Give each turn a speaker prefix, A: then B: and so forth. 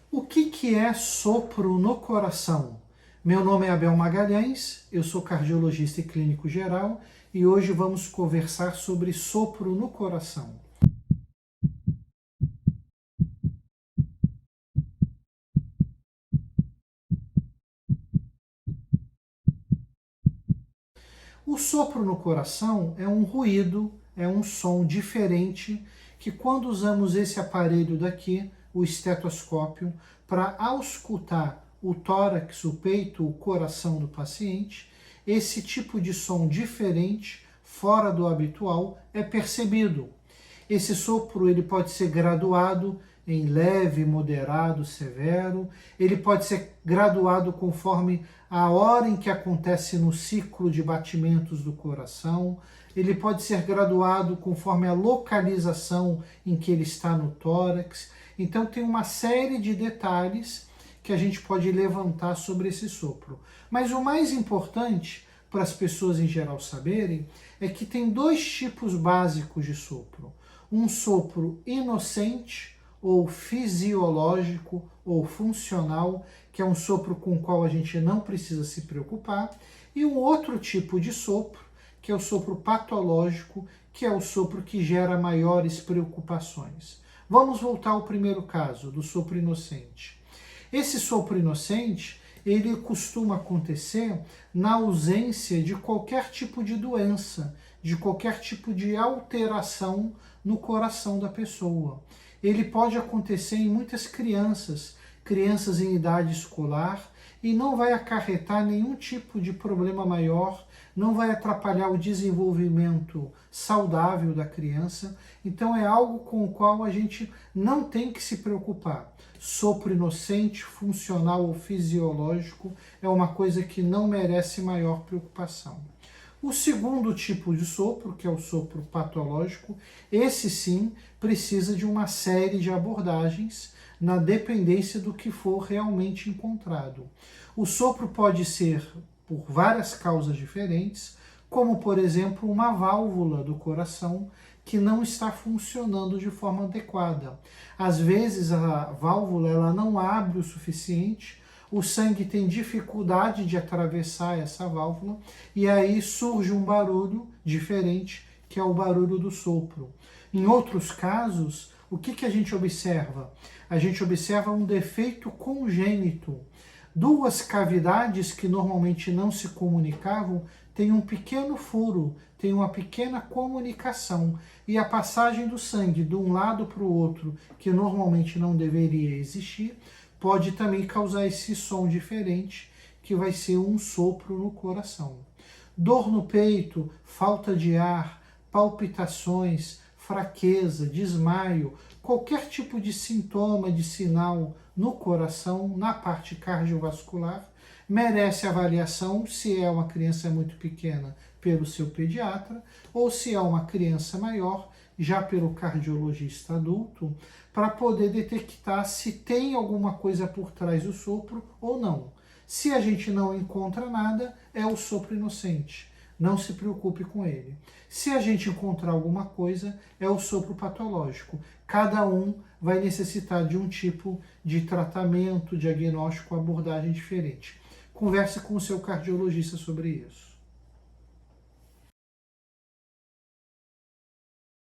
A: O que é sopro no coração? Meu nome é Abel Magalhães, eu sou cardiologista e clínico geral e hoje vamos conversar sobre sopro no coração. O sopro no coração é um ruído, é um som diferente que quando usamos esse aparelho daqui, o estetoscópio, para auscultar o tórax, o peito, o coração do paciente, esse tipo de som diferente, fora do habitual, é percebido. Esse sopro ele pode ser graduado em leve, moderado, severo. Ele pode ser graduado conforme a hora em que acontece no ciclo de batimentos do coração. Ele pode ser graduado conforme a localização em que ele está no tórax. Então tem uma série de detalhes que a gente pode levantar sobre esse sopro. Mas o mais importante para as pessoas em geral saberem é que tem dois tipos básicos de sopro. Um sopro inocente ou fisiológico ou funcional, que é um sopro com o qual a gente não precisa se preocupar, e um outro tipo de sopro, que é o sopro patológico, que é o sopro que gera maiores preocupações. Vamos voltar ao primeiro caso, do sopro inocente. Esse sopro inocente, ele costuma acontecer na ausência de qualquer tipo de doença, de qualquer tipo de alteração no coração da pessoa. Ele pode acontecer em muitas crianças, crianças em idade escolar, e não vai acarretar nenhum tipo de problema maior, não vai atrapalhar o desenvolvimento saudável da criança. Então é algo com o qual a gente não tem que se preocupar. Sopro inocente, funcional ou fisiológico é uma coisa que não merece maior preocupação. O segundo tipo de sopro, que é o sopro patológico, esse sim precisa de uma série de abordagens na dependência do que for realmente encontrado. O sopro pode ser por várias causas diferentes, como por exemplo uma válvula do coração que não está funcionando de forma adequada. Às vezes a válvula ela não abre o suficiente, o sangue tem dificuldade de atravessar essa válvula e aí surge um barulho diferente, que é o barulho do sopro. Em outros casos, o que a gente observa? A gente observa um defeito congênito. Duas cavidades que normalmente não se comunicavam têm um pequeno furo, tem uma pequena comunicação. E a passagem do sangue de um lado para o outro, que normalmente não deveria existir, pode também causar esse som diferente, que vai ser um sopro no coração. Dor no peito, falta de ar, palpitações, fraqueza, desmaio, qualquer tipo de sintoma, de sinal no coração, na parte cardiovascular, merece avaliação se é uma criança muito pequena pelo seu pediatra ou se é uma criança maior, já pelo cardiologista adulto, para poder detectar se tem alguma coisa por trás do sopro ou não. Se a gente não encontra nada, é o sopro inocente. Não se preocupe com ele. Se a gente encontrar alguma coisa, é o sopro patológico. Cada um vai necessitar de um tipo de tratamento, diagnóstico, abordagem diferente. Converse com o seu cardiologista sobre isso.